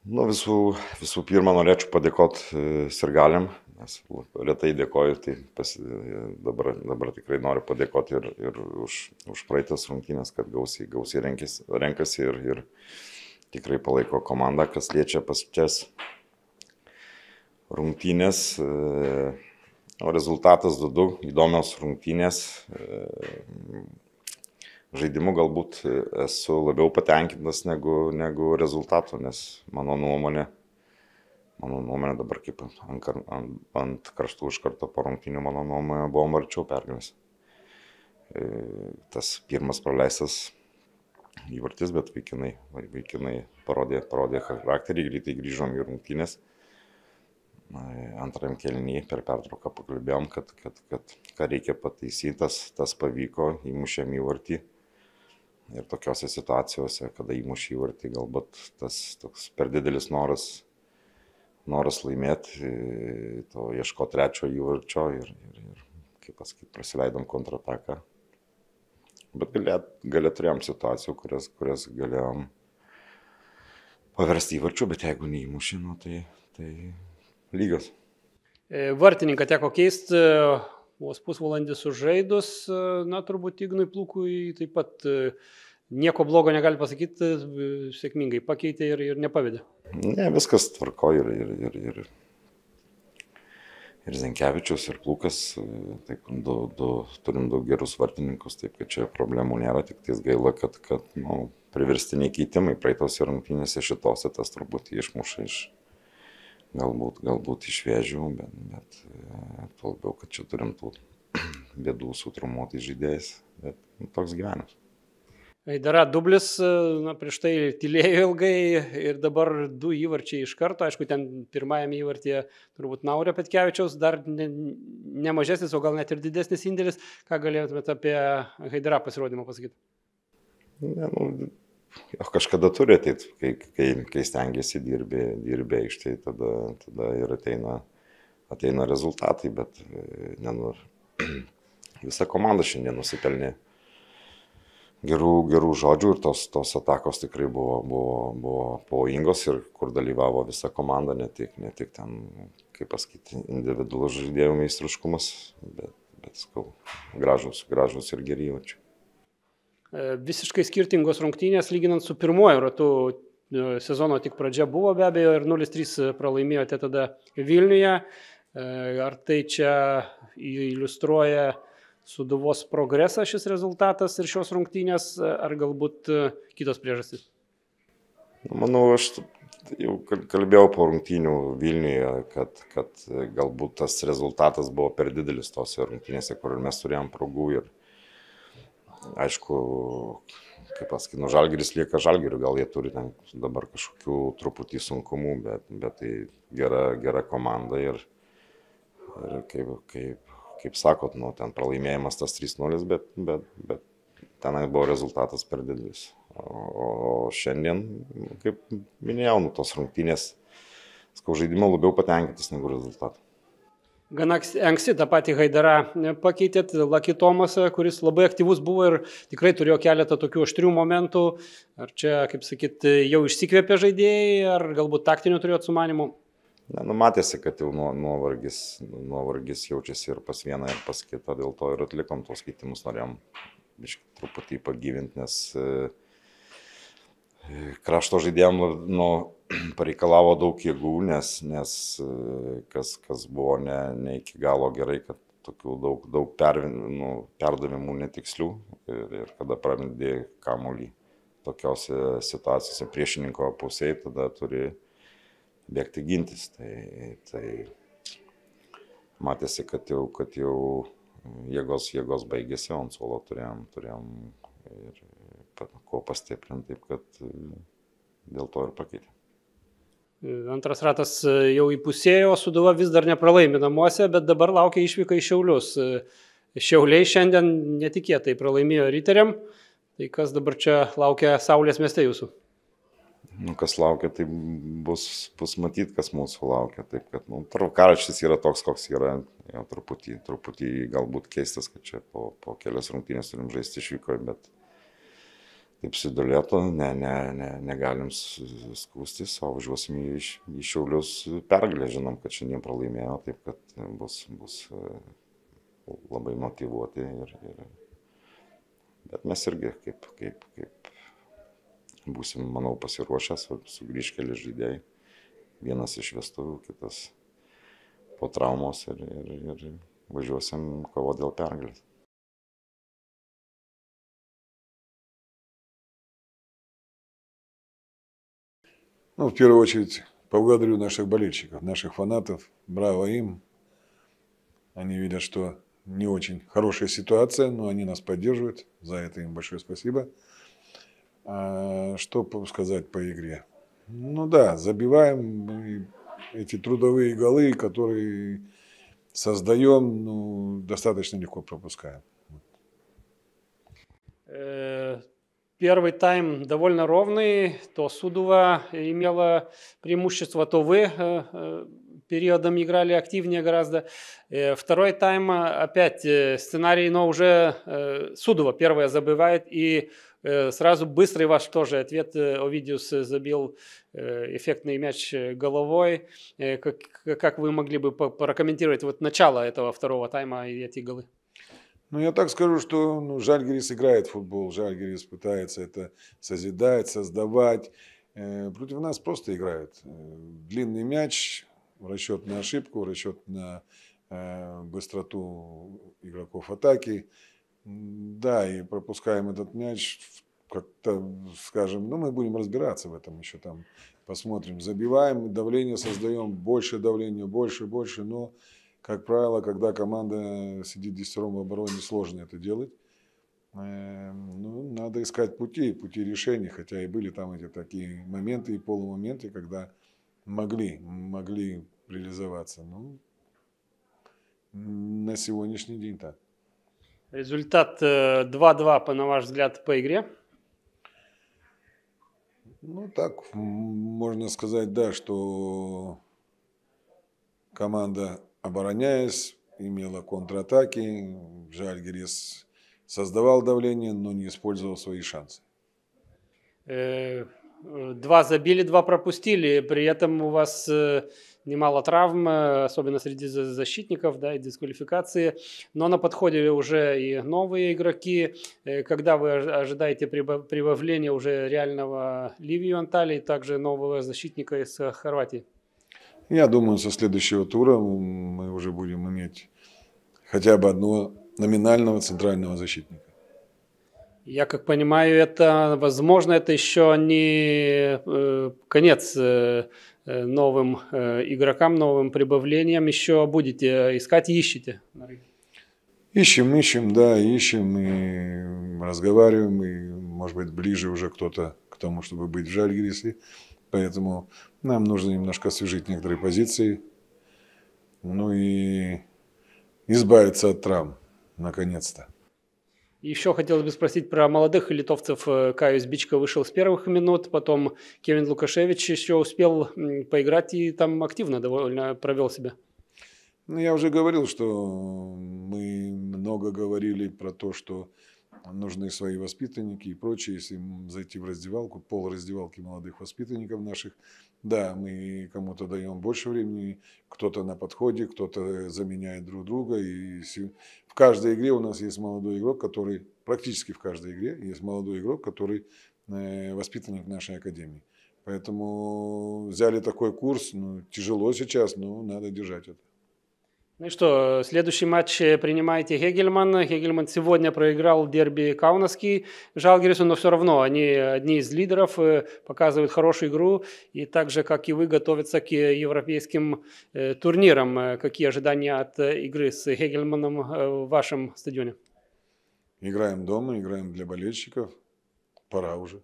Nu, visų pirma, norėčiau padėkoti sirgaliam, nes retai dėkoju, tai dabar tikrai noriu padėkoti ir už praeitas rungtynės, kad gausiai renkasi ir tikrai palaiko komandą, kas liečia pasčias rungtynės. O rezultatas 2-2, įdomios rungtynės. Žaidimu galbūt esu labiau patenkintas negu rezultatų, nes mano nuomonė dabar kaip ant karštų iš karto po rungtynių, mano nuomonė buvom arčiau pergalės. Tas pirmas praleistas įvartis, bet vaikinai parodė charakterį, greitai grįžom į rungtynės. Antrajam kėlinyje per pertrauką pakalbėjom, kad ką reikia pataisyti, tas pavyko, įmušėm įvartį. Ir tokiose situacijose, kada įmušė įvartį, galbūt tas toks per didelis noras laimėti, to ieško trečio įvarčio ir kaip pasakyti, prasileidom kontrataką. Bet gale turėjom situacijų, kurias galėjom paversti įvarčiu, bet jeigu neįmušė, tai lygios. Vartininką teko keisti, vos pusvalandį sužaidus, turbūt Ignui Plūkui taip pat nieko blogo negali pasakyti, sėkmingai pakeitė ir nepavedė. Ne, viskas tvarko ir Zenkevičius, ir Plūkas, taip, turim du gerus vartininkus, taip kad čia problemų nėra, tik tais gaila, kad priverstiniai keitimai praeitose rungtynėse šitose tas turbūt išmuša iš galbūt iš vėžių, bet tuo labiau, kad čia turim tų bėdų su traumuotais žaidėjais, bet toks gyvenimas. Haidara dublis, prieš tai tylėjo ilgai ir dabar 2 įvarčiai iš karto, aišku, ten pirmajame įvartyje turbūt Naurio Petkevičiaus dar ne mažesnis, o gal net ir didesnis indėlis. Ką galėtumėte apie Haidara pasirodymą pasakyti? Kažkada turi ateiti, kai stengiasi dirbė aikštėje, tada ir ateina rezultatai, bet visa komanda šiandien nusipelnė gerų žodžių ir tos atakos tikrai buvo pavojingos ir kur dalyvavo visa komanda, ne tik ten, kaip pasakyti, individualus žaidėjų meistriškumas, bet gražus ir geri įvarčiai. Visiškai skirtingos rungtynės lyginant su pirmuoju ratu, sezono tik pradžia buvo be abejo ir 0-3 pralaimėjote tada Vilniuje. Ar tai čia iliustruoja Sūduvos progresą šis rezultatas ir šios rungtynės, ar galbūt kitos priežastys? Manau, aš jau kalbėjau po rungtynių Vilniuje, kad galbūt tas rezultatas buvo per didelis tose rungtynėse, kur mes turėjom progų ir aišku, kaip pasakyti, Žalgiris lieka Žalgiriu, gal jie turi ten dabar kažkokių truputį sunkumų, bet tai gera komanda ir kaip sakot, ten pralaimėjimas tas 3-0, bet tenai buvo rezultatas per didelis. O šiandien, kaip minėjau, tos rungtynės, žaidimo labiau patenkintas negu rezultatų. Gana anksti tą patį Haidarą pakeitėt, Lucky Tomasą, kuris labai aktyvus buvo ir tikrai turėjo keletą tokių aštrių momentų. Ar čia, kaip sakyt, jau išsikvėpė žaidėjai, ar galbūt taktinių turėjot sumanimų? Matėsi, kad jau nuovargis jaučiasi ir pas vieną, ir pas kitą, dėl to ir atlikom tos keitimus, norėjom truputį pagyvinti, nes krašto žaidėjom pareikalavo daug jėgų, nes kas buvo ne iki galo gerai, kad tokių daug perdavimų netikslių ir kada pramedė kamuolį tokiose situacijose priešininko pusėje, tada turi bėgti gintis. Tai matėsi, kad jau jėgos baigėsi, o ant suolo turėjom ir ko pastiprinti, taip kad dėl to ir pakeitė. Antras ratas jau įpusėjo, Sūduva vis dar nepralaimi namuose, bet dabar laukia išvyka į Šiaulius. Šiauliai šiandien netikėtai pralaimėjo Riteriam, tai kas dabar čia laukia Saulės mieste jūsų? Kas laukia, tai bus matyti, kas mūsų laukia. Taip kad tvarkaraštis yra toks, koks yra, jau truputį galbūt keistas, kad čia po kelias rungtynės turim žaisti išvykoje, bet taip sudėlėta, negalim skūstis, o važiuosim į Šiaulius pergalę, žinom, kad šiandien pralaimėjo, taip kad bus labai motyvuoti. Bet mes irgi kaip būsim, manau, pasiruošęs, sugrįž keli žaidėjai. Vienas iš vestuvių, kitas po traumos ir važiuosim kovoti dėl pergalės. Ну, в первую очередь, поблагодарю наших болельщиков, наших фанатов. Браво им. Они видят, что не очень хорошая ситуация, но они нас поддерживают. За это им большое спасибо. Что сказать по игре? Ну да, забиваем эти трудовые голы, которые создаем, ну, достаточно легко пропускаем. Первый тайм довольно ровный, то Судова имела преимущество, то вы периодом играли активнее гораздо. Второй тайм опять сценарий, но уже Судова первая забивает, и сразу быстрый ваш тоже ответ. Овидиус забил эффектный мяч головой. Как вы могли бы прокомментировать вот начало этого второго тайма и эти голы? Ну, я так скажу, что Жальгирис играет в футбол, Жальгирис пытается это созидать, создавать. Против нас просто играют. Длинный мяч, расчет на ошибку, расчет на быстроту игроков атаки. Да, и пропускаем этот мяч, как-то, скажем, мы будем разбираться в этом еще там, посмотрим. Забиваем, давление создаем, больше давления, больше, но... Как правило, когда команда сидит десятером в обороне, сложно это делать. Надо искать пути решения, хотя и были там эти такие моменты и полумоменты, когда могли реализоваться. На сегодняшний день так. Результат 2-2, на ваш взгляд, по игре? Ну, так, можно сказать, да, что команда, обороняясь, имела контратаки. Жальгирис создавал давление, но не использовал свои шансы. 2 забили, 2 пропустили. При этом у вас немало травм, особенно среди защитников, да, и дисквалификации. Но на подходе уже и новые игроки. Когда вы ожидаете прибавления уже реального Ливию Анталии, также нового защитника из Хорватии? Я думаю, со следующего тура мы уже будем иметь хотя бы одного номинального центрального защитника. Я как понимаю, это, возможно, это еще не конец новым игрокам, новым прибавлениям. Еще будете искать и ищете? Ищем, да, ищем и разговариваем, и, может быть, ближе уже кто-то к тому, чтобы быть в Жальгирисе. Поэтому нам нужно немножко освежить некоторые позиции, и избавиться от травм, наконец-то. Еще хотелось бы спросить про молодых литовцев. Кайус Бичка вышел с первых минут, потом Кевин Лукашевич еще успел поиграть и там активно довольно провел себя. Я уже говорил, что мы много говорили про то, что нужны свои воспитанники и прочее. Если зайти в раздевалку, полраздевалки молодых воспитанников наших, да, мы кому-то даем больше времени, кто-то на подходе, кто-то заменяет друг друга. И в каждой игре у нас есть молодой игрок, практически в каждой игре есть молодой игрок, который воспитанник нашей академии. Поэтому взяли такой курс, тяжело сейчас, но надо держать это. Ну и что, следующий матч принимаете Хегельман. Хегельман сегодня проиграл дерби Каунасский Жальгирису, но все равно они одни из лидеров, показывают хорошую игру. И так же, как и вы, готовятся к европейским турнирам. Какие ожидания от игры с Хегельманом в вашем стадионе? Играем дома, играем для болельщиков. Пора уже.